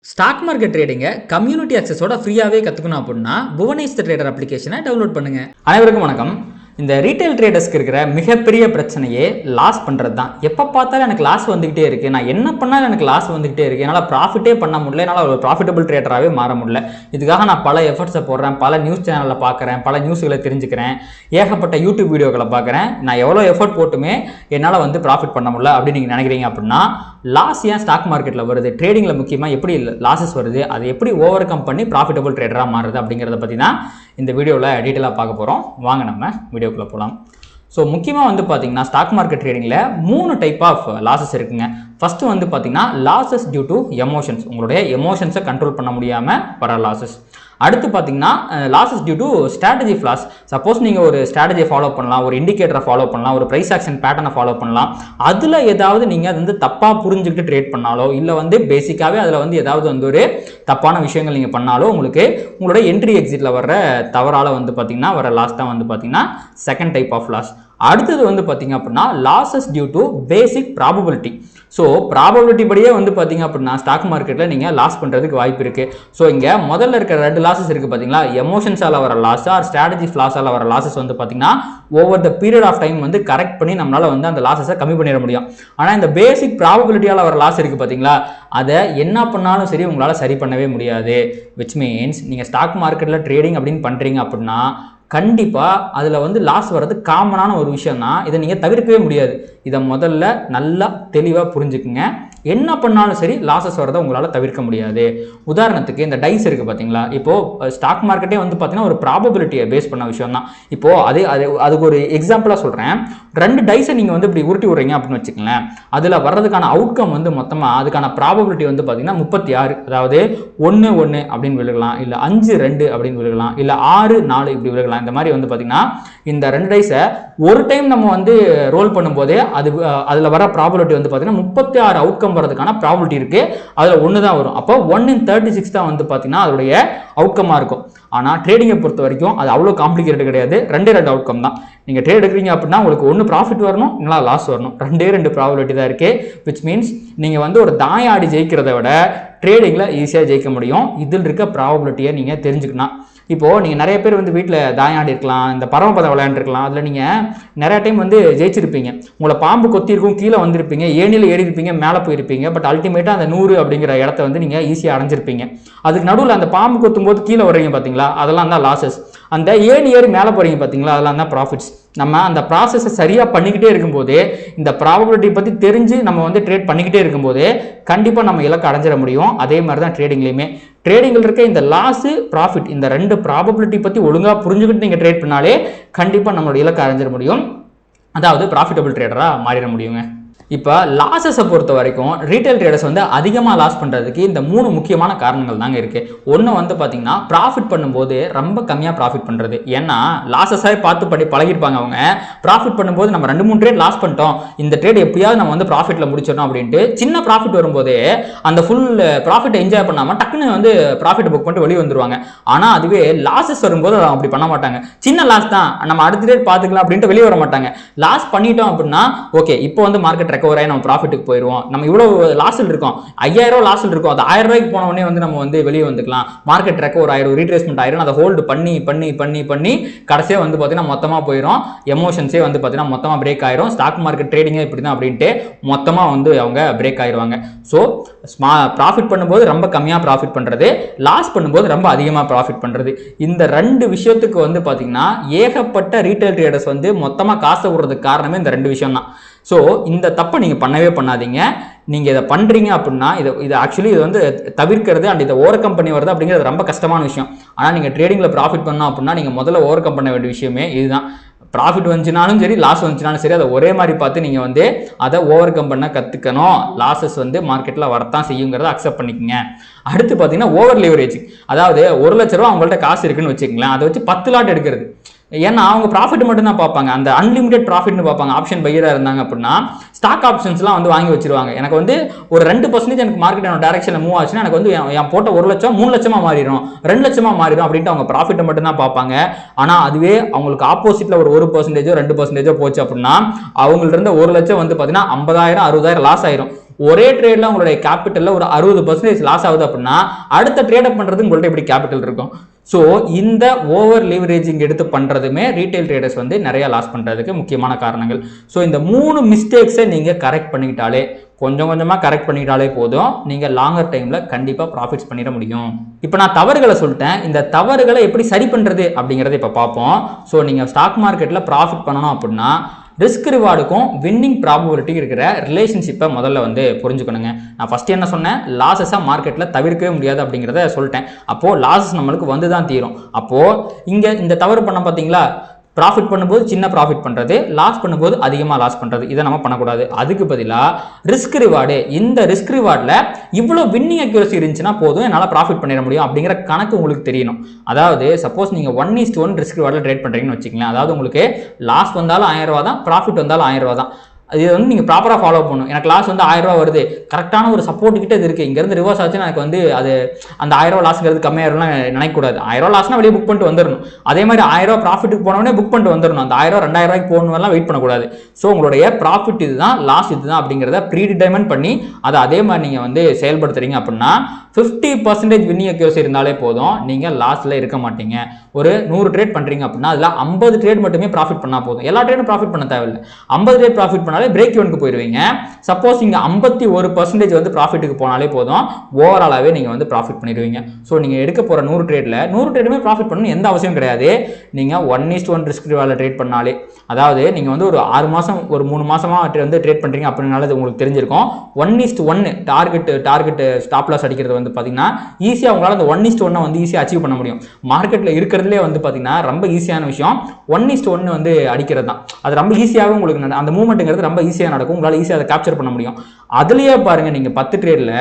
Stock market ட்ரேடிங்க community அக்சஸோட ஃப்ரீயாகவே கற்றுக்கணும் அப்படின்னா புவனேஷ் ட்ரேடர் அப்ளிகேஷனை டவுன்லோட் பண்ணுங்க. அனைவருக்கும் வணக்கம். இந்த ரீட்டைல் ட்ரேடர்ஸ்க்கு இருக்கிற மிகப்பெரிய பிரச்சனையே லாஸ் பண்ணுறது தான். எப்போ பார்த்தாலும் எனக்கு லாஸ் வந்துகிட்டே இருக்குது, நான் என்ன பண்ணாலும் எனக்கு லாஸ் வந்துகிட்டே இருக்குது, என்னால் ப்ராஃபிட்டே பண்ண முடியல, என்னால் ஒரு ப்ராஃபிட்டபிள் ட்ரேடராகவே மாற முடியல. இதுக்காக நான் பல எஃபர்ட்ஸை போடுறேன், பல நியூஸ் சேனலில் பார்க்குறேன், பல நியூஸ்களை தெரிஞ்சுக்கிறேன், ஏகப்பட்ட யூடியூப் வீடியோக்களை பார்க்குறேன், நான் எவ்வளோ எஃபர்ட் போட்டுமே என்னால் வந்து ப்ராஃபிட் பண்ண முடியல அப்படின்னு நீங்கள் நினைக்கிறீங்க அப்படின்னா, லாஸ் ஏன் ஸ்டாக் மார்க்கெட்டில் வருது, ட்ரேடிங்கில் முக்கியமாக எப்படி லாஸஸ் வருது, அதை எப்படி ஓவர் கம் பண்ணி ப்ராஃபிட்டபிள் ட்ரேடராக மாறுது அப்படிங்கிறத பற்றி தான் இந்த வீடியோவில் டீட்டெயிலாக பார்க்க போகிறோம். வாங்க நம்ம வீடியோக்குள்ளே போகலாம். ஸோ முக்கியமாக வந்து பார்த்தீங்கன்னா ஸ்டாக் மார்க்கெட் ட்ரேடிங்கில் 3 டைப் ஆஃப் லாஸஸ் இருக்குங்க. ஃபஸ்ட்டு வந்து பார்த்தீங்கன்னா லாஸஸ் டியூ டு எமோஷன்ஸ், உங்களுடைய எமோஷன்ஸை கண்ட்ரோல் பண்ண முடியாமல் வர லாஸஸ். அடுத்து பார்த்தீங்கன்னா losses due to strategy flaws. Suppose நீங்கள் ஒரு ஸ்ட்ராட்டஜியை ஃபாலோ பண்ணலாம், ஒரு இண்டிகேட்டரை ஃபாலோ பண்ணலாம், ஒரு ப்ரைஸ் ஆக்ஷன் பேட்டர்னை ஃபாலோ பண்ணலாம், அதில் ஏதாவது நீங்கள் அது வந்து தப்பாக புரிஞ்சுக்கிட்டு ட்ரேட் பண்ணாலோ, இல்லை வந்து பேசிக்காகவே அதில் வந்து ஏதாவது வந்து ஒரு தப்பான விஷயங்கள் நீங்கள் பண்ணாலோ உங்களுக்கு உங்களோட என்ட்ரி எக்ஸிட்டில் வர்ற தவறால் வந்து பார்த்தீங்கன்னா வர லாஸ் தான் வந்து பார்த்தீங்கன்னா செகண்ட் டைப் ஆஃப் லாஸ். அடுத்தது வந்து பார்த்தீங்க அப்படின்னா losses due to basic probability. So probability படியே வந்து பார்த்தீங்க அப்படின்னா ஸ்டாக் மார்க்கெட்டில் நீங்கள் லாஸ் பண்ணுறதுக்கு வாய்ப்பு இருக்குது. ஸோ இங்கே முதல்ல இருக்கிற 2 லாஸஸ் இருக்குது பார்த்தீங்களா, எமோஷன்ஸால் வர லாஸ் ஆர் ஸ்ட்ராட்டஜி ஃப்ளாஸால் வர லாஸஸ் வந்து பார்த்தீங்கன்னா over the period of time வந்து கரெக்ட் பண்ணி நம்மளால் வந்து அந்த லாஸஸை கம்மி பண்ணிட முடியும். ஆனால் இந்த பேசிக் ப்ராபபிலிட்டியால் வர லாஸ் இருக்குது பார்த்தீங்களா, அதை என்ன பண்ணாலும் சரி உங்களால் சரி பண்ணவே முடியாது. விச் மீன்ஸ் நீங்கள் ஸ்டாக் மார்க்கெட்டில் ட்ரேடிங் அப்படின்னு பண்ணுறீங்க அப்படின்னா கண்டிப்பாக அதில் வந்து லாஸ் வர்றது காமனான ஒரு விஷயம் தான். இதை நீங்கள் தவிர்க்கவே முடியாது. இதை முதல்ல நல்லா தெளிவாக புரிஞ்சுக்குங்க. என்ன பண்ணாலும் சரி லாஸஸ் வரதை உங்களால் தவிர்க்க முடியாது. உதாரணத்துக்கு இந்த டைஸ் இருக்குது பார்த்தீங்களா, இப்போது ஸ்டாக் மார்க்கெட்டே வந்து பார்த்தீங்கன்னா ஒரு ப்ராபபிலிட்டியை பேஸ் பண்ண விஷயம் தான். இப்போது அதுக்கு ஒரு எக்ஸாம்பிளாக சொல்கிறேன். 2 டைஸை நீங்கள் வந்து இப்படி உருட்டி விட்றீங்க அப்படின்னு வச்சுக்கங்களேன், அதில் வர்றதுக்கான அவுட்கம் வந்து மொத்தமாக அதுக்கான ப்ராபபிலிட்டி வந்து பார்த்தீங்கன்னா 36, அதாவது 1-1 அப்படின்னு விழுகலாம், இல்லை 5-2 அப்படின்னு விழுகலாம், இல்லை 6-4 இப்படி விழுகலாம். இந்த மாதிரி வந்து பார்த்தீங்கன்னா இந்த 2 டைஸை ஒரு டைம் நம்ம வந்து ரோல் பண்ணும்போதே அதில் வர ப்ராபபிலிட்டி வந்து பார்த்தீங்கன்னா 36 அவுட்கம் வரதுக்கான ப்ராபபிலிட்டி இருக்கு. அதில் 1 தான் வரும். அப்போ 1/36 தான் வந்து பார்த்தீங்கன்னா அதோடைய அவுட்கமாக இருக்கும். ஆனால் ட்ரேடிங்கை பொறுத்த வரைக்கும் அது அவ்வளோ காம்ப்ளிகேட்டட் கிடையாது. 2 அவுட்கம் தான். நீங்கள் ட்ரேட் எடுக்கிறீங்க அப்படின்னா உங்களுக்கு 1 ப்ராஃபிட் வரணும், இல்லைனா லாஸ் வரணும். 2 ப்ராபபிலிட்டி தான் இருக்கு. விச் மீன்ஸ் நீங்கள் வந்து ஒரு தாயாடி ஜெயிக்கிறத விட ட்ரேடிங்கில் ஈஸியாக ஜெயிக்க முடியும். இதில் இருக்க ப்ராபபிலிட்டியை நீங்கள் தெரிஞ்சுக்கணும். இப்போது நீங்கள் நிறைய பேர் வந்து வீட்டில் தாயாடி இருக்கலாம், இந்த பரமபதம் விளையாண்டுருக்கலாம், அதில் நீங்கள் நிறைய டைம் வந்து ஜெயிச்சிருப்பீங்க. உங்களை பாம்பு கொத்திருக்கும், கீழே வந்திருப்பீங்க, ஏணியில் ஏறி இருப்பீங்க, மேலே போயிருப்பீங்க. பட் அல்டிமேட்டாக அந்த 100 அப்படிங்கிற இடத்த வந்து நீங்கள் ஈஸியாக அடைஞ்சிருப்பீங்க. அதுக்கு நடுவில் அந்த பாம்பு கொத்தும் போது கீழே வர்றீங்க பார்த்தீங்களா, அதெல்லாம் தான் லாஸஸ். அந்த ஏணி ஏறி மேலே போகிறீங்க பார்த்தீங்களா, அதெல்லாம் தான் ப்ராஃபிட்ஸ். நம்ம அந்த ப்ராசஸை சரியாக பண்ணிக்கிட்டே இருக்கும்போது, இந்த ப்ராபபிலிட்டி பற்றி தெரிஞ்சு நம்ம வந்து ட்ரேட் பண்ணிக்கிட்டே இருக்கும்போது கண்டிப்பாக நம்ம இலக்கு அடைஞ்சிட முடியும். அதே மாதிரி தான் ட்ரேடிங்லேயுமே. ட்ரேடிங்கில் இருக்க இந்த லாஸு ப்ராஃபிட் இந்த 2 ப்ராபபிலிட்டி பற்றி ஒழுங்காக புரிஞ்சுக்கிட்டு நீங்கள் ட்ரேட் பண்ணாலே கண்டிப்பாக நம்மளோட இலக்கு அடைஞ்சிட முடியும். அதாவது ப்ராஃபிட்டபிள் ட்ரேடராக மாறிட முடியுங்க. இப்போ லாஸஸை பொறுத்த வரைக்கும் ரீட்டைல் ட்ரேடர்ஸ் வந்து அதிகமாக லாஸ் பண்ணுறதுக்கு இந்த 3 முக்கியமான காரணங்கள் தாங்க இருக்குது. ஒன்று வந்து பார்த்தீங்கன்னா ப்ராஃபிட் பண்ணும்போது ரொம்ப கம்மியாக ப்ராஃபிட் பண்ணுறது. ஏன்னா லாஸஸாக பார்த்து பழகிருப்பாங்க அவங்க. ப்ராஃபிட் பண்ணும்போது நம்ம 2-3 ட்ரேட் லாஸ் பண்ணிட்டோம், இந்த ட்ரேட் எப்படியாவது நம்ம வந்து ப்ராஃபிட்டில் முடிச்சிடணும் அப்படின்ட்டு சின்ன ப்ராஃபிட் வரும்போதே அந்த ஃபுல் ப்ராஃபிட்டை என்ஜாய் பண்ணாமல் டக்குன்னு வந்து ப்ராஃபிட்டை புக் பண்ணிட்டு வெளியே வந்துருவாங்க. ஆனால் அதுவே லாஸஸ் வரும்போது அப்படி பண்ண மாட்டாங்க. சின்ன லாஸ் தான், நம்ம அடுத்த ட்ரேட் பார்த்துக்கலாம் அப்படின்ட்டு வெளியே வர மாட்டாங்க. லாஸ் பண்ணிட்டோம் அப்படின்னா ஓகே, இப்போ வந்து மார்க்கெட் ரெக்கவர் ஆகி நம்ம ப்ராஃபிட்டுக்கு போயிடுவோம். நம்ம இவ்வளோ லாஸில் இருக்கோம், 5000 லாஸில் இருக்கும், அது 1000 ரூபாய்க்கு போன உடனே வந்து நம்ம வந்து வெளியே வந்துக்கலாம். மார்க்கெட் ரெக்கவர் ஆயிரும், ரீட்ரேஸ்மெண்ட் ஆயிரும். அதை ஹோல்டு பண்ணி பண்ணி பண்ணி பண்ணி கடைசியாக வந்து பார்த்தீங்கன்னா மொத்தமாக போயிடும். எமோஷன்ஸே வந்து பார்த்தீங்கன்னா மொத்தமாக பிரேக் ஆயிரும். ஸ்டாக் மார்க்கெட் ட்ரேடிங்கே இப்படி தான் அப்படின்ட்டு மொத்தமாக வந்து அவங்க பிரேக் ஆயிடுவாங்க. ஸோ ப்ராஃபிட் பண்ணும்போது ரொம்ப கம்மியாக ப்ராஃபிட் பண்ணுறது, லாஸ் பண்ணும்போது ரொம்ப அதிகமாக ப்ராஃபிட் பண்ணுறது, இந்த 2 விஷயத்துக்கு வந்து பார்த்தீங்கன்னா ஏகப்பட்ட ரீட்டைல் ட்ரேடர்ஸ் வந்து மொத்தமாக காசை விடுறதுக்கு காரணமே இந்த 2 விஷயம் தான். ஸோ இந்த தப்பை நீங்கள் பண்ணவே பண்ணாதீங்க. நீங்கள் இதை பண்ணுறீங்க அப்படின்னா இது ஆக்சுவலி இது வந்து தவிர்க்கிறது அண்ட் இதை ஓவர் கம் பண்ணி வருது அப்படிங்கிறது ரொம்ப கஷ்டமான விஷயம். ஆனால் நீங்கள் ட்ரேடிங்கில் ப்ராஃபிட் பண்ணோம் அப்படின்னா நீங்கள் முதல்ல ஓவர் கம் பண்ண வேண்டிய விஷயமே இதுதான். ப்ராஃபிட் வந்துச்சுனாலும் சரி, லாஸ் வந்துச்சுனாலும் சரி, அதை ஒரே மாதிரி பார்த்து நீங்கள் வந்து அதை ஓவர் கம் பண்ண கற்றுக்கணும். லாஸஸ் வந்து மார்க்கெட்டில் வரத்தான் செய்யுங்கிறத அக்செப்ட் பண்ணிக்கோங்க. அடுத்து பார்த்தீங்கன்னா ஓவர் லிவரேஜ். அதாவது 1 லட்ச ரூபா அவங்கள்ட்ட காசு இருக்குன்னு வச்சுக்கலாம், அதை வச்சு 10 லாட் எடுக்கிறது. ஏன்னா அவங்க ப்ராஃபிட் மட்டும் தான் பார்ப்பாங்க, அந்த அன்லிமிடெட் ப்ராஃபிட்னு பார்ப்பாங்க. ஆப்ஷன் பையராக இருந்தாங்க அப்படின்னா ஸ்டாக் ஆப்ஷன்ஸ்லாம் வந்து வாங்கி வச்சிருவாங்க. எனக்கு வந்து ஒரு 2% எனக்கு மார்க்கெட் டைரக்ஷனில் மூவ் ஆச்சுன்னா எனக்கு வந்து என் போட்ட 1 லட்சம் 3 லட்சமாக மாறிடும், 2 லட்சமாக மாறிடும் அப்படின்ட்டு அவங்க ப்ராஃபிட்டை மட்டும் தான் பார்ப்பாங்க. ஆனால் அதுவே அவங்களுக்கு ஆப்போசிட்டில் ஒரு 1% 2% போச்சு அப்படின்னா அவங்கள்ட்ட இருந்த 1 லட்சம் வந்து பார்த்தீங்கன்னா 50,000 60,000 லாஸ் ஆயிரும். ஒரே ட்ரேட்ல உங்களுடைய கேபிட்டல்ல ஒரு 60% லாஸ் ஆகுது அப்படின்னா அடுத்த ட்ரேட் பண்றது உங்கள்ட்ட எப்படி கேபிட்டல் இருக்கும்? ஸோ இந்த ஓவர் லீவரேஜிங் எடுத்து பண்ணுறதுமே ரீட்டைல் ட்ரேடர்ஸ் வந்து நிறைய லாஸ் பண்ணுறதுக்கு முக்கியமான காரணங்கள். ஸோ இந்த 3 மிஸ்டேக்ஸை நீங்கள் கரெக்ட் பண்ணிக்கிட்டாலே, கொஞ்சம் கொஞ்சமாக கரெக்ட் பண்ணிக்கிட்டாலே போதும், நீங்கள் லாங்கர் டைமில் கண்டிப்பாக ப்ராஃபிட்ஸ் பண்ணிட முடியும். இப்போ நான் தவறுகளை சொல்லிட்டேன், இந்த தவறுகளை எப்படி சரி பண்ணுறது அப்படிங்கிறத இப்போ பார்ப்போம். ஸோ நீங்கள் ஸ்டாக் மார்க்கெட்டில் ப்ராஃபிட் பண்ணணும் அப்படின்னா ரிஸ்க் ரிவார்டுக்கும் வின்னிங் ப்ராபபிலிட்டி இருக்கிற ரிலேஷன்ஷிப்பை முதல்ல வந்து புரிஞ்சுக்கணுங்க. நான் ஃபஸ்ட்டு என்ன சொன்னேன், லாஸஸாக மார்க்கெட்டில் தவிர்க்கவே முடியாது அப்படிங்கிறத சொல்லிட்டேன். அப்போது லாஸஸ் நம்மளுக்கு வந்து தான் தீரும். அப்போது இங்கே இந்த தவறு பண்ண பார்த்தீங்களா, ப்ராஃபிட் பண்ணும்போது சின்ன ப்ராஃபிட் பண்ணுறது, லாஸ் பண்ணும்போது அதிகமாக லாஸ் பண்ணுறது, இதை நம்ம பண்ணக்கூடாது. அதுக்கு பதிலாக ரிஸ்க் ரிவார்டு, இந்த ரிஸ்க் ரிவார்டில் இவ்வளோ வின்னிங் அக்யூரசி இருந்துச்சுன்னா போதும், என்னால் ப்ராஃபிட் பண்ணிட முடியும் அப்படிங்கிற கணக்கு உங்களுக்கு தெரியணும். அதாவது சப்போஸ் நீங்கள் 1:1 ரிஸ்க் ரிவார்டில் ட்ரேட் பண்ணுறீங்கன்னு வச்சுக்கலாம். அதாவது உங்களுக்கு லாஸ் வந்தாலும் 1000 ரூபா தான், ப்ராஃபிட் வந்தாலும் 1000 ரூபா தான். இது வந்து நீங்கள் ப்ராப்பராக ஃபாலோ பண்ணணும். எனக்கு லாஸ் வந்து 1000 ரூபா வருது, கரெக்டான ஒரு சப்போர்ட் கிட்ட இது இருக்குது, இங்கேருந்து ரிவர்ஸ் ஆச்சுன்னா எனக்கு வந்து அது அந்த 1000 ரூபா லாஸ்ங்கிறது கம்மியாயிரும்லாம் நினைக்கக்கூடாது. 1000 ரூபா லாஸ்னா வெளியே புக் பண்ணிட்டு வந்துடணும். அதே மாதிரி 1000 ரூபா ப்ராஃபிட்டுக்கு போனவொடனே புக் பண்ணிட்டு வந்துடணும். அந்த 1000 2000 ரூபாய்க்கு போகணும்லாம் வெயிட் பண்ணக்கூடாது. ஸோ உங்களுடைய ப்ராஃபிட் இதுதான், லாஸ் இதுதான் அப்படிங்கிறத ப்ரீடிட்டர்மைன் பண்ணி அதை அதே மாதிரி நீங்கள் வந்து செயல்படுத்துறீங்க அப்படின்னா 50% வின்னிங் அக்யூரசி இருந்தாலே போதும், நீங்கள் லாஸில் இருக்க மாட்டீங்க. ஒரு 100 ட்ரேட் பண்ணுறீங்க அப்படின்னா அதில் 50 ட்ரேட் மட்டுமே ப்ராஃபிட் பண்ணால் போதும். எல்லா ட்ரேடும் ப்ராஃபிட் பண்ண தேவையில்லை. 50 ட்ரேட் ப்ராஃபிட் பண்ணாலே பிரேக் ஈவனுக்கு போயிடுவீங்க. சப்போஸ் நீங்கள் 51% வந்து ப்ராஃபிட்டுக்கு போனாலே போதும், ஓவராலாகவே நீங்கள் வந்து ப்ராஃபிட் பண்ணிடுவீங்க. ஸோ நீங்கள் எடுக்க போகிற 100 ட்ரேடில் 100 ட்ரேடுமே ப்ராஃபிட் பண்ணணும் எந்த அவசியம் கிடையாது. நீங்கள் 1:1 ரிஸ்க் ரிவார்டில் ட்ரேட் பண்ணாலே, அதாவது நீங்கள் வந்து ஒரு 6 மாதம் ஒரு 3 மாதமாக வந்து ட்ரேட் பண்ணுறீங்க அப்படின்னால உங்களுக்கு தெரிஞ்சிருக்கும். 1:1 டார்கெட் ஸ்டாப் லாஸ் அடிக்கிறது வந்து பார்த்தீங்கன்னா ஈஸியாக உங்களால் அந்த 1:1 வந்து ஈஸியாக அச்சீவ் பண்ண முடியும். மார்க்கெட்டில் இருக்கிறதுலே வந்து பார்த்தீங்கன்னா ரொம்ப ஈஸியான விஷயம் 1:1 வந்து அடிக்கிறது தான். அது ரொம்ப ஈஸியாகவே உங்களுக்கு அந்த மூவ்மெண்ட்டுங்கிறது ரொம்ப ஈஸியாக நடக்கும். உங்களால் ஈஸியாக அதை கேப்சர் பண்ண முடியும். அதுலேயே பாருங்கள், நீங்கள் 10 ட்ரேடில்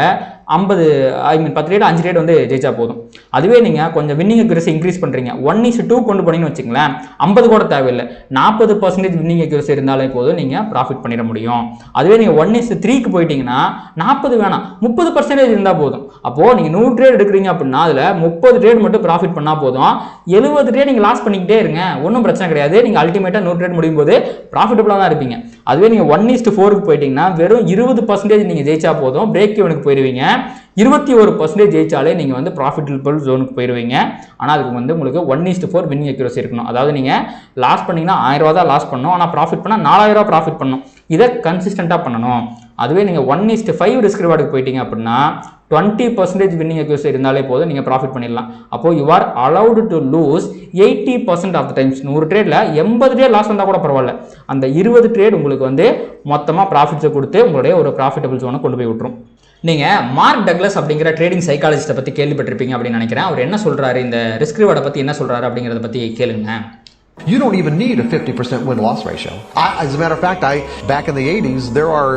10 ட்ரேட் 5 ட்ரேட் வந்து ஜெயிச்சா போதும். அதுவே நீங்கள் கொஞ்சம் வின்னிங் அக்யூரசி இன்க்ரீஸ் பண்ணுறீங்க, 1:2 கொண்டு போனீங்கன்னு வச்சுங்களேன், 50 கூட தேவையில்லை, 40% வின்னிங் அக்யூரசி இருந்தாலே போதும், நீங்கள் ப்ராஃபிட் பண்ணிட முடியும். அதுவே நீங்கள் 1:3க்கு போயிட்டீங்கன்னா 40 வேணாம், 30% இருந்தால் போதும். அப்போது நீங்கள் 100 ட்ரேட் எடுக்கிறீங்க அப்படின்னா அதில் 30 ட்ரேட் மட்டும் ப்ராஃபிட் பண்ணால் போதும். 70 ட்ரேட் நீங்கள் லாஸ் பண்ணிக்கிட்டே இருங்க, ஒன்றும் பிரச்சனை கிடையாது. நீங்கள் அல்டிமேட்டாக 100 ட்ரேட் முடியும் போது ப்ராஃபிட்டபுளாக தான் இருப்பீங்க. அதுவே நீங்கள் 1:4க்கு போயிட்டீங்கன்னா வெறும் 20% நீங்கள் ஜெயிச்சா போதும், பிரேக் ஈவனுக்கு போயிடுவீங்க. 21% ஜெயிச்சாலே நீங்கள் வந்து ப்ராஃபிட்டபிள் ஜோனுக்கு போயிடுவீங்க. ஆனால் அதுக்கு வந்து உங்களுக்கு 1:4 வின்னிங் அக்யூரசி இருக்கணும். அதாவது நீங்கள் லாஸ் பண்ணிங்கன்னா 1000 ரூபா தான் லாஸ் பண்ணணும், ஆனால் ப்ராஃபிட் பண்ணால் 4000 ரூபா ப்ராஃபிட் பண்ணணும். இதை கன்சிஸ்டண்ட்டாக பண்ணணும். அதுவே நீங்கள் 1:5 ரிஸ்க் ரிவார்டுக்கு போயிட்டீங்க அப்படின்னா 20% வின்னிங் அக்யூரசி இருந்தாலே போதும், நீங்கள் ப்ராஃபிட் பண்ணிடலாம். அப்போ you are allowed to lose 80% of the times. 100 ட்ரேடில் 80 ட்ரேட் லாஸ் வந்தால் கூட பரவாயில்ல, அந்த 20 ட்ரேட் உங்களுக்கு வந்து மொத்தமாக ப்ராஃபிட்ஸை கொடுத்து உங்களுடைய ஒரு ப்ராஃபிட்டபிள் ஜோனை கொண்டு போய் விட்டுரும். நீங்கள் மார்க் டக்ளஸ் அப்படிங்கிற ட்ரேடிங் சைக்காலஜிஸ்ட்டை பற்றி கேள்விப்பட்டிருப்பீங்க அப்படின்னு நினைக்கிறேன். அவர் என்ன சொல்கிறாரு, இந்த ரிஸ்க் ரிவார்டை பற்றி என்ன சொல்கிறாரு அப்படிங்கிறத பற்றி கேளுங்க. You don't even need a 50% win-loss ratio. As a matter of fact, back in the 80s, there are,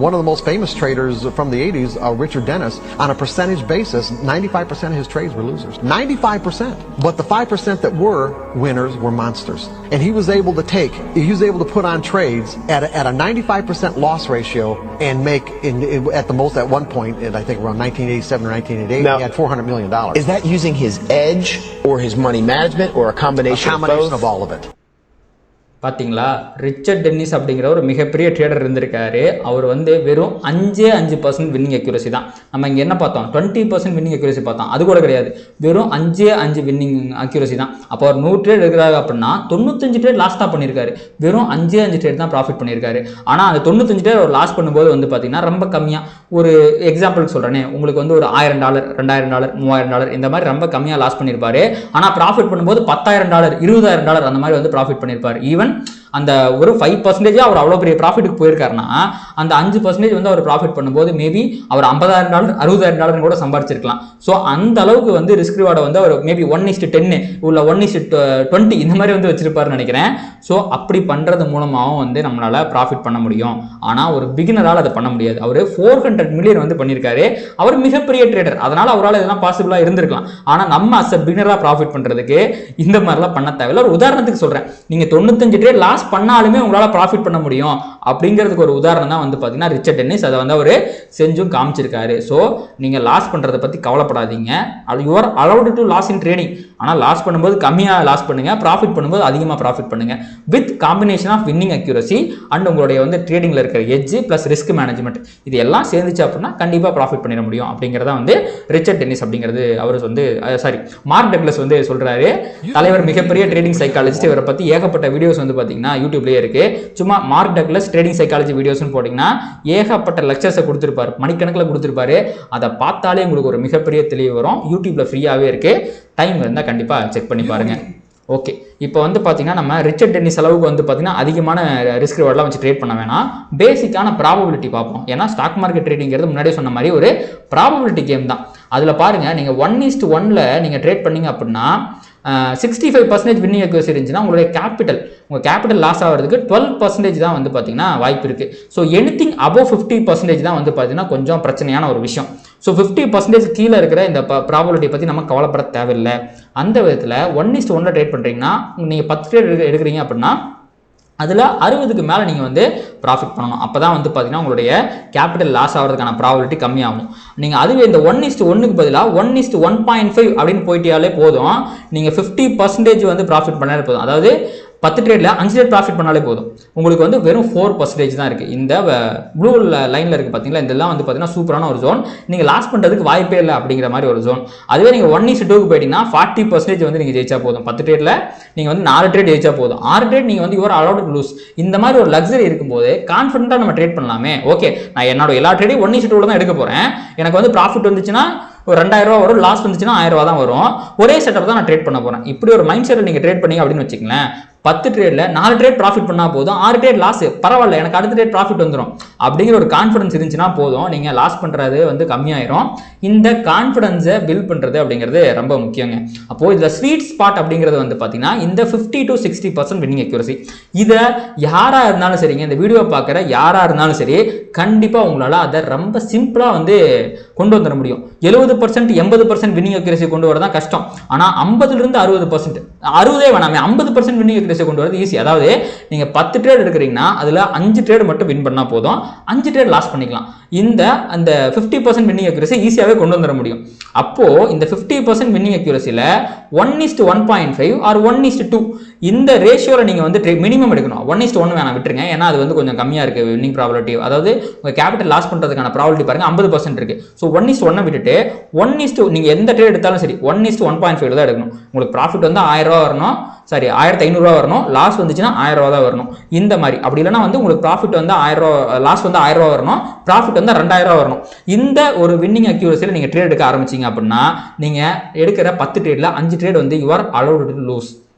one of the most famous traders from the 80s, Richard Dennis, on a percentage basis, 95% of his trades were losers. 95%. But the 5% that were winners were monsters. And he was able to put on trades at a 95% loss ratio and make, at the most at one point, I think around 1987 or 1988, he had $400 million. Is that using his edge or his money management or a combination of both? Of all of it. பார்த்தீங்களா, Richard tennis அப்படிங்கிற ஒரு மிகப்பெரிய trader இருந்திருக்காரு. அவர் வந்து வெறும் 5% winning accuracy தான். நம்ம இங்கே என்ன பார்த்தோம், 20% வின்னிங் அக்யூரசி பார்த்தோம். அது கூட கிடையாது, வெறும் 5 வின்னிங் அக்யூரசி தான். அப்போ அவர் 100 ட்ரேட் எடுக்கிறாரு அப்படின்னா 95 ட்ரேட் லாஸ் தான் பண்ணியிருக்காரு, வெறும் 5 ட்ரேட் தான் ப்ராஃபிட் பண்ணியிருக்காரு. ஆனால் அந்த 95 ட்ரேட் அவர் லாஸ் பண்ணும்போது வந்து பார்த்தீங்கன்னா ரொம்ப கம்மியாக, ஒரு எக்ஸாம்பிளுக்கு சொல்கிறேனே, உங்களுக்கு வந்து ஒரு $1000, $2000, $3000 இந்த மாதிரி ரொம்ப கம்மியாக லாஸ் பண்ணியிருப்பாரு. ஆனால் ப்ராஃபிட் பண்ணும்போது $10,000, $20,000 அந்த மாதிரி வந்து ப்ராஃபிட் பண்ணியிருப்பார். ஈவன் அந்த ஒரு 5% அவர் அவ்வளோ பெரிய ப்ராஃபிட்டுக்கு போயிருக்காருன்னா அந்த 5% வந்து அவர் ப்ராஃபிட் பண்ணும்போது மேபி அவர் $50,000 $60,000 கூட சம்பாதிச்சிருக்கலாம். ஸோ அந்த அளவுக்கு வந்து ரிஸ்க் ரிவார்டை வந்து அவர் மேபி 1:10 உள்ள 1:20 இந்த மாதிரி வந்து வச்சிருப்பாருன்னு நினைக்கிறேன். ஸோ அப்படி பண்ணுறது மூலமாகவும் வந்து நம்மளால் ப்ராஃபிட் பண்ண முடியும். ஆனால் ஒரு பிகினரால் அதை பண்ண முடியாது. அவர் 400 மில்லியன் வந்து பண்ணியிருக்காரு. அவர் மிகப்பெரிய ட்ரேடர், அதனால் அவரால் இதெல்லாம் பாசிபிளாக இருந்திருக்கலாம். ஆனால் நம்ம அஸ் அ பிகினராக ப்ராஃபிட் பண்ணுறதுக்கு இந்த மாதிரிலாம் பண்ண தேவையில்லை. ஒரு உதாரணத்துக்கு சொல்கிறேன், நீங்கள் 95 ட்ரேட் லாஸ் லாஸ் பண்ணாலுமே உங்களால் ப்ராஃபிட் பண்ண முடியும் அப்படிங்கிறதுக்கு ஒரு உதாரணம் தான் வந்து பார்த்தீங்கன்னா ரிச்சர்ட் டென்னிஸ் அதை வந்து அவர் செஞ்சும் காமிச்சிருக்காரு. ஸோ நீங்கள் லாஸ் பண்ணுறதை பற்றி கவலைப்படாதீங்க. You are allowed to loss in trading. ஆனால் லாஸ் பண்ணும்போது கம்மியாக லாஸ் பண்ணுங்கள், ப்ராஃபிட் பண்ணும்போது அதிகமாக ப்ராஃபிட் பண்ணுங்கள். With combination of winning accuracy and உங்களுடைய வந்து ட்ரேடிங்கில் இருக்கிற எட்ஜ் ப்ளஸ் ரிஸ்க் மேனேஜ்மெண்ட் இது எல்லாம் சேர்ந்துச்சு அப்படின்னா கண்டிப்பாக ப்ராஃபிட் பண்ணிட முடியும் அப்படிங்கிறத வந்து ரிச்சர்ட் டென்னிஸ் அப்படிங்கிறது அவர் வந்து மார்க் டக்ளஸ் வந்து சொல்கிறாரு. தலைவர் மிகப்பெரிய ட்ரேடிங் சைக்காலஜிஸ்ட். இவரை பற்றி ஏகப்பட்ட வீடியோஸ் வந்து பார்த்தீங்கன்னா யூடியூப்லேயே இருக்குது. சும்மா மார்க் டக்ளஸ் ட்ரேடிங் சைக்காலஜி வீடியோஸ்னு போட்டிங்கன்னா ஏகப்பட்ட லெக்சர்ஸை கொடுத்துருப்பாரு, மணிக்கணக்கில் கொடுத்துருப்பாரு. அதை பார்த்தாலே உங்களுக்கு ஒரு மிகப்பெரிய தெளிவு வரும். யூடியூப்ல ஃப்ரீயாகவே இருக்குது, டைம் இருந்தால் கண்டிப்பாக செக் பண்ணி பாருங்கள். ஓகே, இப்போ வந்து பார்த்தீங்கன்னா நம்ம ரிச்சர்ட் டென்னிஸ் அளவுக்கு வந்து பார்த்தீங்கன்னா அதிகமான ரிஸ்க் ரிவார்ட்லாம் வச்சு ட்ரேட் பண்ண வேணாம். பேசிக்கான ப்ராபபிலிட்டி பார்ப்போம். ஏன்னா ஸ்டாக் மார்க்கெட் ட்ரேடிங்கிறது முன்னாடியே சொன்ன மாதிரி ஒரு ப்ராபபிலிட்டி கேம் தான். அதில் பாருங்கள், நீங்கள் 1:1 நீங்கள் ட்ரேட் பண்ணீங்க அப்படின்னா 65% வின்னிங் அக்யூரசி இருந்துச்சுன்னா உங்களுடைய உங்கள் கேபிட்டல் லாஸ் ஆகிறதுக்கு 12% தான் வந்து பார்த்தீங்கன்னா வாய்ப்பு இருக்குது. ஸோ எனிதிங் அபோவ் 50% தான் வந்து பார்த்தீங்கன்னா கொஞ்சம் பிரச்சனையான ஒரு விஷயம். ஸோ 50% கீழே இருக்கிற இந்த ப்ராபபிலிட்டி பற்றி நம்ம கவலைப்பட தேவையில்லை. அந்த விதத்தில் 1:1 ட்ரேட் பண்ணுறீங்கன்னா நீங்கள் 10 ட்ரேட் எடுக்கிறீங்க அப்படின்னா அதில் 60க்கு மேலே நீங்கள் வந்து ப்ராஃபிட் பண்ணணும். அப்போ தான் வந்து பார்த்தீங்கன்னா உங்களுடைய கேபிட்டல் லாஸ் ஆகிறதுக்கான ப்ராபபிலிட்டி கம்மியாகும். நீங்கள் அதுவே இந்த 1:1க்கு பதிலாக 1:1.5 அப்படின்னு போயிட்டாலே போதும். நீங்கள் 50% வந்து ப்ராஃபிட் பண்ணாலே போதும். அதாவது 10 ட்ரேடில் 5 ட்ரேட் ப்ராஃபிட் பண்ணாலே போதும். உங்களுக்கு வந்து வெறும் 4% தான் இருக்குது. இந்த ப்ளூ லைனில் இருக்குது பார்த்தீங்களா, இதெல்லாம் வந்து பார்த்தீங்கன்னா சூப்பரான ஒரு ஜோன். நீங்கள் லாஸ் பண்ணுறதுக்கு வாய்ப்பே இல்லை அப்படிங்கிற மாதிரி ஒரு ஜோன். அதுவே நீங்கள் 1:2க்கு போயிட்டீங்கன்னா 40% வந்து நீங்கள் ஜெயிச்சா போதும். 10 ட்ரேடில் நீங்கள் வந்து 4 ட்ரேட் ஜெயிச்சா போதும். 6 ட்ரேட் நீங்கள் வந்து யுவர் அலவுட் டு லூஸ். இந்த மாதிரி ஒரு லக்ஸரி இருக்கும்போது கான்ஃபிடென்ட்டாக நம்ம ட்ரேட் பண்ணலாமே. ஓகே, நான் என்னோட எல்லா ட்ரேடையும் 1:2 தான் எடுக்க போகிறேன். எனக்கு வந்து ப்ராஃபிட் வந்துச்சுன்னா ஒரு 2000 ரூபா வரும், லாஸ் வந்துச்சுன்னா 1000 ரூபா தான் வரும். ஒரே செட்டப் தான் நான் ட்ரேட் பண்ண போகிறேன். இப்படி ஒரு மைண்ட் செட்டில் நீங்கள் ட்ரேட் பண்ணீங்க அப்படின்னு வச்சுக்கங்களேன், 10 ட்ரேடில் 4 ட்ரேட் ப்ராஃபிட் பண்ணால் போதும், 6 ட்ரேட் லாஸ் பரவாயில்ல, எனக்கு அடுத்த ட்ரேட் ப்ராஃபிட் வந்துடும் அப்படிங்கிற ஒரு கான்ஃபிடன்ஸ் இருந்துச்சுன்னா போதும். நீங்கள் லாஸ் பண்ணுறது வந்து கம்மியாயிரும். இந்த கான்ஃபிடன்ஸை பில்ட் பண்ணுறது அப்படிங்கிறது ரொம்ப முக்கியங்க. அப்போது இதில் ஸ்வீட் ஸ்பாட் அப்படிங்கிறது வந்து பார்த்தீங்கன்னா இந்த 50 to 60% வின்னிங் அக்யூரசி. இதை யாராக இருந்தாலும் சரிங்க, இந்த வீடியோ பார்க்குற யாராக இருந்தாலும் சரி, கண்டிப்பாக உங்களால் அதை ரொம்ப சிம்பிளாக வந்து கொண்டு வந்துட முடியும். 70% 80% வின்னிங் அக்யூரசி கொண்டு வரதான் கஷ்டம். ஆனால் 50லேருந்து 60%, 60 வேணாமே 50% வின்னிங் அக்யூரசி கொண்டு வரது ஈஸி. அதாவது நீங்கள் 10 ட்ரேட் எடுக்கிறீங்கன்னா அதில் 5 ட்ரேட் மட்டும் வின் பண்ணால் போதும், 5 ட்ரேட் லாஸ் பண்ணிக்கலாம். அந்த 50% வின்னிங் அக்யூரசி ஈஸியாகவே கொண்டு வந்துட முடியும். அப்போது இந்த 50% வின்னிங் அக்யூரசியில் 1:1.5 ஆர் 1:2 இந்த ரேஷியோவில் நீங்கள் வந்து மினிமம் எடுக்கணும். 1:1 வேணாம், விட்டுருங்க. ஏன்னா அது வந்து கொஞ்சம் கம்மியாக இருக்குது வின்னிங் ப்ராபபிலிட்டி. அதாவது உங்கள் கேபிட்டல் லாஸ் பண்ணுறதுக்கான ப்ராபபிலிட்டி பாருங்கள் 50% இருக்குது. ஸோ 1:1 விட்டுட்டு 1:2 நீங்கள் எந்த ட்ரேட் எடுத்தாலும் சரி 1:1.5 தான் எடுக்கணும். உங்களுக்கு ப்ராஃபிட் வந்து 1000 ரூபா வரணும், சாரி 1500 ரூபா வரணும், லாஸ் வந்துச்சுன்னா 1000 ரூபா தான் வரணும். இந்த மாதிரி அப்படி இல்லைன்னா வந்து உங்களுக்கு ப்ராஃபிட் வந்து 1000 ரூபா, லாஸ் வந்து 1000 ரூபா வரணும், ப்ராஃபிட் வந்து 2000 ரூபா வரணும். இந்த ஒரு வின்னிங் அக்யூரசியில் நீங்கள் ட்ரேட் எடுக்க ஆரம்பிச்சிங்க அப்படின்னா நீங்கள் எடுக்கிற 10 ட்ரேடில் 5 ட்ரேட் வந்து you are allowed to lose.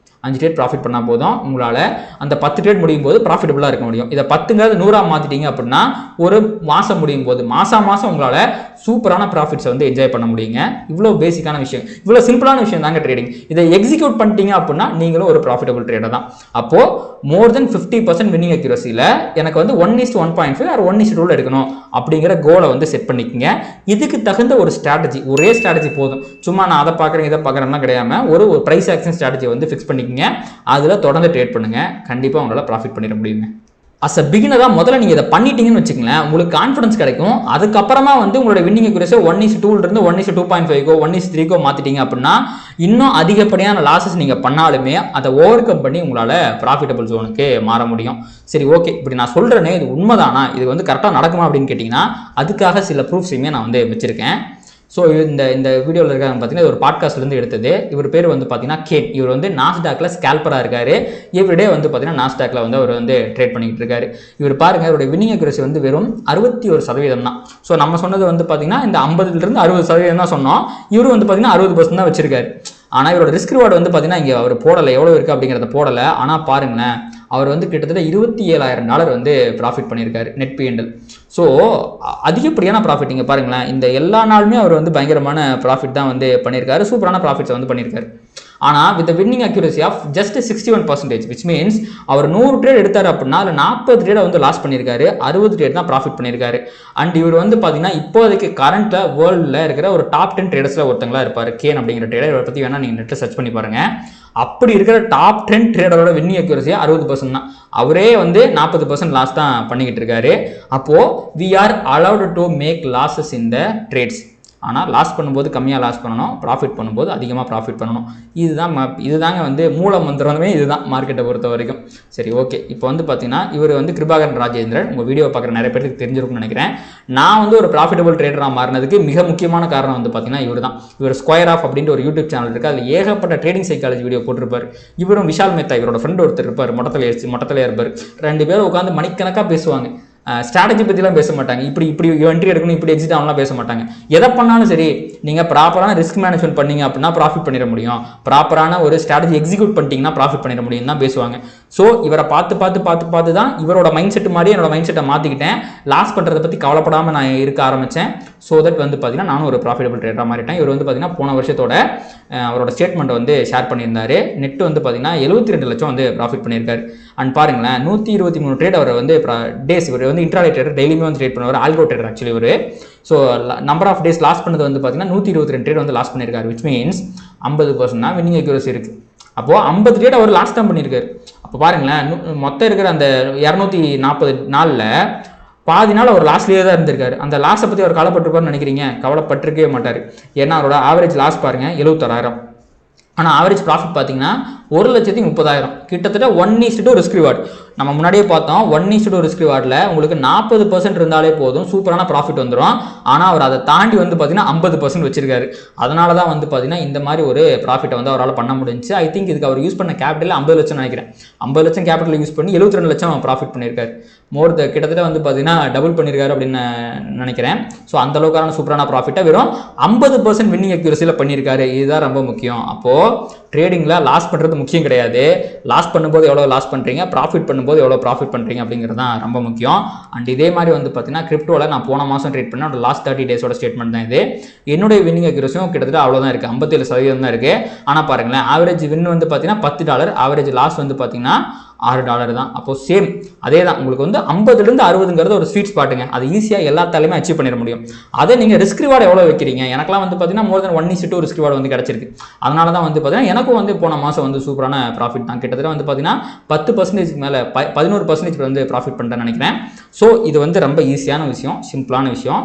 5 trade profit பண்ணால் போதும். உங்களால் அந்த 10 ட்ரேட் முடியும் போது ப்ராஃபிட்டபுளாக இருக்க முடியும். இதை 10ங்கிறது 100 மாற்றிட்டீங்க அப்படின்னா ஒரு மாதம் முடியும் போது மாதம் உங்களால் சூப்பரான ப்ராஃபிட்ஸை வந்து என்ஜாய் பண்ண முடியுங்க. இவ்வளோ பேசிக்கான விஷயம், இவ்வளோ சிம்பிளான விஷயம் தாங்க ட்ரேடிங். இதை எக்ஸிக்யூட் பண்ணிட்டீங்க அப்படின்னா நீங்களும் ஒரு ப்ராஃபிட்டபுள் ட்ரேடர் தான். அப்போது மோர் தென் 50% வின்னிங் அக்யூரசியில் எனக்கு வந்து 1:1.5 ஆர் 1:2 எடுக்கணும் அப்படிங்கிற கோலை வந்து செட் பண்ணிக்கோங்க. இதுக்கு தகுந்த ஒரு ஸ்ட்ராட்டஜி, ஒரே ஸ்ட்ராட்டஜி போதும். சும்மா நான் அதை பார்க்குறேன் இதை பார்க்குறேன்னா கிடையாம ஒரு ப்ரைஸ் ஆக்ஷன் ஸ்ட்ராட்டஜி வந்து ஃபிக்ஸ் பண்ணிக்கோங்க. அதில் தொடர்ந்து ட்ரேட் பண்ணுங்க, கண்டிப்பாக உங்களால் ப்ராஃபிட் பண்ணிட முடியுங்க. அஸ் அ பிகினராக முதல்ல நீங்கள் இதை பண்ணிட்டீங்கன்னு வச்சுக்கங்களேன், உங்களுக்கு கான்ஃபிடன்ஸ் கிடைக்கும். அதுக்கப்புறமா வந்து உங்களோட வின்னிங் அக்யூரசி 1:2 1:2.5 1:3 மாற்றிட்டீங்க அப்படின்னா இன்னும் அதிகப்படியான லாஸஸ் நீங்கள் பண்ணாலுமே அதை ஓவர் கம் பண்ணி உங்களால் ப்ராஃபிட்டபிள் ஜோனுக்கு மாற முடியும். சரி, ஓகே, இப்படி நான் சொல்கிறேனே இது உண்மைதானா, இது வந்து கரெக்டாக நடக்குமா அப்படின்னு கேட்டிங்கன்னா அதுக்காக சில ப்ரூஃப்ஸையுமே நான் வந்து வச்சுருக்கேன். ஸோ இந்த வீடியோவில் இருக்காங்க பார்த்தீங்கன்னா ஒரு பாட்காஸ்ட்லேருந்து எடுத்தது. இவர் பேர் வந்து பார்த்தீங்கன்னா கேன். இவர் வந்து நாஸ்டாக்ல ஸ்கேல்பராக இருக்காரு. எவ்ரிடே வந்து பார்த்தீங்கன்னா நாஸ்டாக்ல வந்து அவர் வந்து ட்ரேட் பண்ணிக்கிட்டு இருக்காரு. இவர் பாருங்கள், இவருடைய வின்னிங் அக்யூரசி வந்து வெறும் 61% தான். ஸோ நம்ம சொன்னது வந்து பார்த்தீங்கன்னா இந்த 50லேருந்து 60% தான் சொன்னோம். இவரு வந்து பார்த்தீங்கன்னா 60% தான் வச்சிருக்காரு. ஆனால் இவரோட ரிஸ்க் ரிவார்டு வந்து பார்த்தீங்கன்னா இங்கே அவர் போடலை, எவ்வளோ இருக்குது அப்படிங்கிறத போடலை. ஆனால் பாருங்களேன், அவர் வந்து கிட்டத்தட்ட $27,000 வந்து ப்ராஃபிட் பண்ணியிருக்காரு நெட் P&L. ஸோ அதிகப்படியான ப்ராஃபிட் இங்கே பாருங்களேன். இந்த எல்லா நாளுமே அவர் வந்து பயங்கரமான ப்ராஃபிட் தான் வந்து பண்ணியிருக்காரு, சூப்பரான ப்ராஃபிட்ஸை வந்து பண்ணியிருக்காரு. ஆனால் with winning accuracy of just 61%, which means அவர் 100 ட்ரேட் எடுத்தார் அப்படின்னா அதில் 40 ட்ரேடை வந்து லாஸ் பண்ணியிருக்காரு, 60 ட்ரேட் தான் ப்ராஃபிட் பண்ணியிருக்காரு. அண்ட் இவர் வந்து பார்த்தீங்கன்னா இப்போதைக்கு கரண்ட்டில் வேர்ல்டில் இருக்கிற ஒரு டாப் 10 ட்ரேடர்ஸில் ஒருத்தங்களா இருப்பார் கேன் அப்படிங்கிற ட்ரேடர். இவரை பற்றி வேணால் நீங்கள் நெட்டில் சர்ச் பண்ணி பாருங்கள். அப்படி இருக்கிற டாப் 10 ட்ரேடரோட வின்னிங் அக்யூரசி 60% தான். அவரே வந்து 40% லாஸ் தான் பண்ணிக்கிட்டு இருக்காரு. அப்போ we are allowed to make losses in the trades. ஆனால் லாஸ் பண்ணும்போது கம்மியாக லாஸ் பண்ணணும், ப்ராஃபிட் பண்ணும்போது அதிகமாக ப்ராஃபிட் பண்ணணும். இதுதாங்க வந்து மூல மந்திரமே இதுதான் மார்க்கெட்டை பொறுத்த வரைக்கும். சரி, ஓகே. இப்போ வந்து பார்த்தீங்கன்னா இவர் வந்து கிருபாகரன் ராஜேந்திரன். உங்கள் வீடியோ பார்க்குற நிறைய பேருக்கு தெரிஞ்சிருக்கும்னு நினைக்கிறேன். நான் வந்து ஒரு ப்ராஃபிட்டபிள் ட்ரேடராக மாறினதுக்கு மிக முக்கியமான காரணம் வந்து பார்த்தீங்கன்னா இவர் ஸ்கொயர் ஆஃப் அப்படின்ற ஒரு யூடியூப் சேனல் இருக்குது. அதில் ஏகப்பட்ட ட்ரேடிங் சைக்காலஜி வீடியோ போட்டிருப்பார். இவரும் விஷால் மேத்தா, இவரோட ஃப்ரெண்ட் ஒருத்தர் இருப்பார், மொட்டத்தில் இருப்பார். 2 பேரும் உட்காந்து மணிக்கணக்காக பேசுவாங்க. ஸ்ட்ராட்டஜி பற்றிலாம் பேச மாட்டாங்க. இப்படி என்ட்ரி எடுக்கணும், இப்படி எக்ஸிட் ஆகலாம் பேச மாட்டாங்க. எதை பண்ணாலும் சரி, நீங்கள் ப்ராப்பரான ரிஸ்க் மேனேஜ்மெண்ட் பண்ணீங்க அப்படின்னா ப்ராஃபிட் பண்ணிட முடியும், ப்ராப்பரான ஒரு ஸ்ட்ராட்டஜி எக்ஸிக்யூட் பண்ணிட்டீங்கன்னா ப்ராஃபிட் பண்ணிட முடியும் தான் பேசுவாங்க. ஸோ இவரை பார்த்து தான் இவரோட மைண்ட் செட் மாதிரி என்னோட மைண்ட் செட்டை மாற்றிக்கிட்டேன். லாஸ் பண்ணுறதை பற்றி கவலைப்படாமல் நான் இருக்க ஆரம்பித்தேன். ஸோ தட் வந்து பார்த்தீங்கன்னா நானும் ஒரு ப்ராஃபிட்டபிள் ட்ரேடராக மாறிட்டேன். இவர் வந்து பார்த்தீங்கன்னா போன வருஷத்தோட அவரோட ஸ்டேட்மெண்ட்டை வந்து ஷேர் பண்ணியிருந்தாரு. நெட் வந்து பார்த்தீங்கன்னா 72 லட்சம் வந்து ப்ராஃபிட் பண்ணியிருக்காரு. அண்ட் பாருங்களேன், 123 ட்ரேட் அவர் வந்து டேஸ், இவர் வந்து இன்ட்ராடே ட்ரேடர், டெய்லியுமே வந்து ட்ரேட் பண்ணுவார். ஆல்கோ ட்ரேடர் ஆக்சுவலி இவர். So number of days loss பண்ணது வந்து பார்த்தீங்கன்னா 122 ட்ரேட் வந்து லாஸ் பண்ணியிருக்காரு. விச் மீன்ஸ் 50% தான் வின்னிங் அக்யூரசி இருக்குது. அப்போது 50 ட்ரேட் அவர் லாஸ் தான் பண்ணியிருக்காரு. அப்போ பாருங்களேன், மொத்தம் இருக்கிற அந்த 240 நாளில் பாதி நாள் அவர் லாஸ்ட்லேயே தான் இருந்திருக்காரு. அந்த லாஸை பற்றி அவர் கவலைப்பட்டிருப்பார்னு நினைக்கிறீங்க? கவலைப்பட்டிருக்கவே மாட்டார். ஏன்னா அவரோட ஆவரேஜ் லாஸ் பாருங்கள் 76,000. ஆனால் ஆவரேஜ் ப்ராஃபிட் பார்த்தீங்கன்னா 1,30,000. கிட்டத்தட்ட 1:2 ரிஸ்க் ரிவார்டு. நம்ம முன்னாடியே பார்த்தோம், 1:2 ரிஸ்க் ரிவார்டில் உங்களுக்கு 40% இருந்தாலே போதும், சூப்பரான ப்ராஃபிட் வந்துடும். ஆனால் அவர் அதை தாண்டி வந்து பார்த்தீங்கன்னா 50% வச்சிருக்காரு. அதனால தான் வந்து பார்த்தீங்கன்னா இந்த மாதிரி ஒரு ப்ராஃபிட்டை வந்து அவரால் பண்ண முடிஞ்சு. ஐ திங்க் இதுக்கு அவர் யூஸ் பண்ண கேபிட்டல் 50 லட்சம் நினைக்கிறேன். 50 லட்சம் கேபிட்டல் யூஸ் பண்ணி 72 லட்சம் ப்ராஃபிட் பண்ணியிருக்காரு. கிட்டத்தட்ட வந்து பார்த்தீங்கன்னா டபுள் பண்ணியிருக்காரு அப்படின்னு நினைக்கிறேன். ஸோ அந்த அளவுக்கான சூப்பரான ப்ராஃபிட்டை வெறும் 50% வின்னிங் அக்யூரசியில் பண்ணியிருக்காரு. இதுதான் ரொம்ப முக்கியம். அப்போது ட்ரேடிங்கில் லாஸ் பண்ணுறது முக்கியம் கிடையாது. லாஸ் பண்ணும்போது எவ்வளோ லாஸ் பண்ணுறீங்க, ப்ராஃபிட் பண்ணும்போது எவ்வளோ ப்ராஃபிட் பண்ணுறீங்க அப்படிங்கிறது தான் ரொம்ப முக்கியம். அண்ட் இதே மாதிரி வந்து பார்த்தீங்கன்னா கிரிப்டோவில் நான் போன மாதம் ட்ரேட் பண்ணேன். ஒரு லாஸ்ட் 30 டேஸோட ஸ்டேட்மெண்ட் தான் இது. என்னுடைய வின்னிங் அக்யூரசியும் கிட்டத்தட்ட அவ்வளோதான் இருக்குது, 57% தான் இருக்குது. ஆனால் பாருங்களேன், ஆவரேஜ் வின் வந்து பார்த்தீங்கன்னா $10, ஆவரேஜ் லாஸ் வந்து பார்த்தீங்கன்னா $6 தான். அப்போது சேம் அதே தான். உங்களுக்கு வந்து 50லேருந்து 60ங்கிறது ஒரு ஸ்வீட் ஸ்பாட்டுங்க. அது ஈஸியாக எல்லாத்தாலையுமே அச்சீவ் பண்ணிட முடியும். அதை நீங்கள் ரிஸ்க் ரிவார்டு எவ்வளோ வைக்கிறீங்க? எனக்குலாம் வந்து பார்த்தீங்கன்னா more than 1:2 ரிஸ்க் ரிவார்டு வந்து கிடச்சிருக்கு. அதனால தான் வந்து பார்த்தீங்கன்னா எனக்கும் வந்து போன மாதம் வந்து சூப்பரான ப்ராஃபிட் தான். கிட்டத்தட்ட வந்து பார்த்தீங்கன்னா 10% மேலே 11% வந்து ப்ராஃபிட் பண்ணுறேன்னு நினைக்கிறேன். ஸோ இது வந்து ரொம்ப ஈஸியான விஷயம், சிம்பிளான விஷயம்.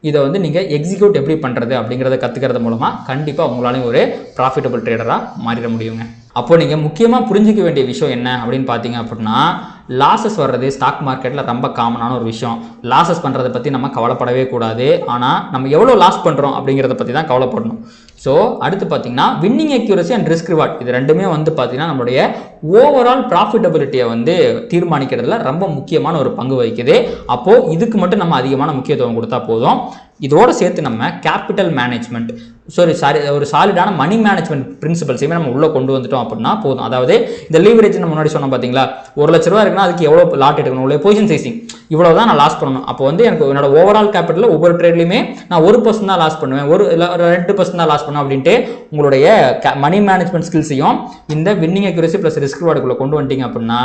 இதை வந்து நீங்கள் எக்ஸிக்யூட் எப்படி பண்ணுறது அப்படிங்கிறத கற்றுக்கிறது மூலமாக கண்டிப்பாக உங்களாலையும் ஒரு ப்ராஃபிட்டபிள் ட்ரேடராக மாறிட முடியுங்க. அப்போ நீங்கள் முக்கியமாக புரிஞ்சிக்க வேண்டிய விஷயம் என்ன அப்படின்னு பார்த்தீங்க அப்படின்னா, லாஸஸ் வர்றது ஸ்டாக் மார்க்கெட்டில் ரொம்ப காமனான ஒரு விஷயம். லாஸஸ் பண்ணுறதை பற்றி நம்ம கவலைப்படவே கூடாது. ஆனால் நம்ம எவ்வளோ லாஸ் பண்ணுறோம் அப்படிங்கிறத பற்றி தான் கவலைப்படணும். ஸோ அடுத்து பார்த்தீங்கன்னா winning accuracy and risk reward, இது ரெண்டுமே வந்து பார்த்தீங்கன்னா நம்மளுடைய ஓவரால் ப்ராஃபிட்டபிலிட்டியை வந்து தீர்மானிக்கிறதுல ரொம்ப முக்கியமான ஒரு பங்கு வகிக்குது. அப்போது இதுக்கு மட்டும் நம்ம அதிகமான முக்கியத்துவம் கொடுத்தா போதும். இதோடு சேர்த்து நம்ம கேபிட்டல் மேனேஜ்மெண்ட், ஒரு சாலிடான மணி மேனேஜ்மெண்ட் பிரின்சிபல்ஸையுமே நம்ம உள்ளே கொண்டு வந்துட்டோம் அப்படின்னா போதும். அதாவது இந்த லீவரேஜ் நம்ம முன்னாடி சொன்னோம் பார்த்தீங்களா, ₹1,00,000 இருக்குன்னா அதுக்கு எவ்வளோ லாட் எடுக்கணும், உள்ள பொசிஷன் சைசிங் இவ்வளோ தான் நான் லாஸ் பண்ணணும். அப்போ வந்து எனக்கு என்னோட ஓவரால் கேபிட்டலில் ஒவ்வொரு ட்ரேட்லையுமே நான் 1% தான் லாஸ் பண்ணுவேன், ஒரு 2% தான் லாஸ் பண்ணுவேன் அப்படின்ட்டு உங்களுடைய மணி மேனேஜ்மெண்ட் ஸ்கில்ஸையும் இந்த வின்னிங் அக்யூரசி ப்ளஸ் ரிஸ்க் ரிவார்டுக்குள்ளே கொண்டு வந்துட்டீங்க அப்படின்னா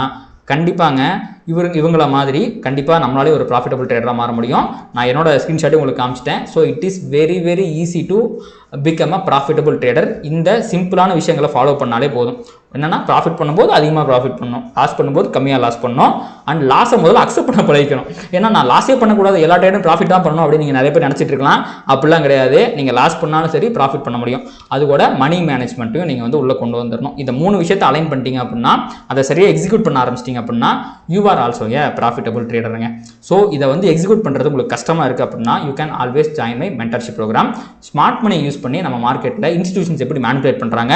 கண்டிப்பாங்க இவங்கள மாதிரி கண்டிப்பாக நம்மளாலே ஒரு ப்ராஃபிட்டபிள் ட்ரேடராக மாற முடியும். நான் என்னோட ஸ்க்ரீன்ஷாட்டை உங்களுக்கு காமிச்சிட்டேன். So it is very very easy to become a profitable trader. இந்த சிம்பிளான விஷயங்களை ஃபாலோ பண்ணாலே போதும். என்னென்னா ப்ராஃபிட் பண்ணும்போது அதிகமாக ப்ராஃபிட் பண்ணணும், லாஸ் பண்ணும்போது கம்மியாக லாஸ் பண்ணணும். அண்ட் லாஸை முதல்ல அக்செப்ட் பண்ண பழகிக்கணும். ஏன்னா நான் லாஸே பண்ணக்கூடாது, எல்லா ட்ரேடும் ப்ராஃபிட் தான் பண்ணணும் அப்படின்னு நீங்கள் நிறைய பேர் நினச்சிட்டு இருக்கலாம். அப்படிலாம் கிடையாது. நீங்கள் லாஸ் பண்ணாலும் சரி ப்ராஃபிட் பண்ண முடியும். அது கூட மணி மேனேஜ்மெண்ட்டையும் நீங்கள் வந்து உள்ளே கொண்டு வந்துடணும். இந்த 3 விஷயத்தை அலைன் பண்ணிட்டீங்க அப்படின்னா, அதை சரியாக எக்ஸிக்யூட் பண்ண ஆரம்பிச்சிட்டிங்க அப்படின்னா you are also a profitable ட்ரேடருங்க. ஸோ இதை வந்து எக்ஸிக்யூட் பண்ணுறது உங்களுக்கு கஷ்டமாக இருக்குது அப்படின்னா you can always join my mentorship programme. Smart money use பண்ணி நம்ம மார்க்கெட்டில் இன்ஸ்டிடியூஷன்ஸ் எப்படி மேனிபுலேட் பண்ணுறாங்க,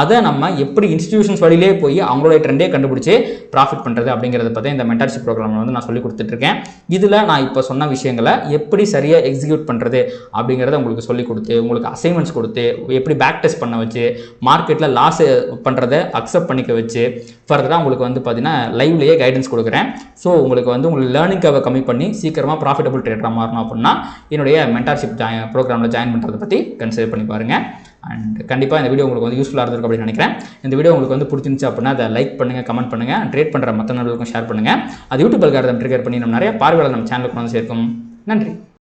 அதை நம்ம எப்படி இன்ஸ்டிடியூஷன்ஸ் வழியிலே போய் அவங்களோட ட்ரெண்டே கண்டுபிடிச்சி ப்ராஃபிட் பண்ணுறது அப்படிங்கிறத பற்றி இந்த மென்டர்ஷிப் ப்ரோக்ராமில் வந்து நான் சொல்லி கொடுத்துட்ருக்கேன். இதில் நான் இப்போ சொன்ன விஷயங்களை எப்படி சரியாக எக்ஸிக்யூட் பண்ணுறது அப்படிங்கிறத உங்களுக்கு சொல்லி கொடுத்து, உங்களுக்கு அசைன்மெண்ட்ஸ் கொடுத்து, எப்படி பேக் டெஸ்ட் பண்ண வச்சு, மார்க்கெட்டில் லாஸ் பண்ணுறதை அக்செப்ட் பண்ணிக்க வச்சு, ஃபர்தராக உங்களுக்கு வந்து பார்த்தீங்கன்னா லைவ்லேயே கைடன்ஸ் கொடுக்குறேன். ஸோ உங்களுக்கு வந்து உங்களுக்கு லேர்னிங் கர்வை கம்மி பண்ணி சீக்கிரமாக ப்ராஃபிட்டபிள் ட்ரேடராக மாறணும் அப்படின்னா என்னுடைய மென்டர்ஷிப் ப்ரோக்ராமில் ஜாயின் பண்ணுறதை பற்றி கன்சிடர் பண்ணி பாருங்கள். அண்ட் கண்டிப்பாக இந்த வீடியோ உங்களுக்கு வந்து யூஸ்ஃபுல்லாக இருந்திருக்கும் அப்படின்னு நினைக்கிறேன். இந்த வீடியோ உங்களுக்கு வந்து பிடிச்சிருந்துச்சு அப்படின்னா அதை லைக் பண்ணுங்கள், கமெண்ட் பண்ணுங்கள், ட்ரேட் பண்ணுற மற்ற நபர்களுக்கும் ஷேர் பண்ணுங்கள். அது யூடியூப் அல்காரிதம் ட்ரிகர் பண்ணி நம்ம நிறைய பார்வையாளர் நம்ம சேனலுக்கு வந்து சேர்க்கும். நன்றி.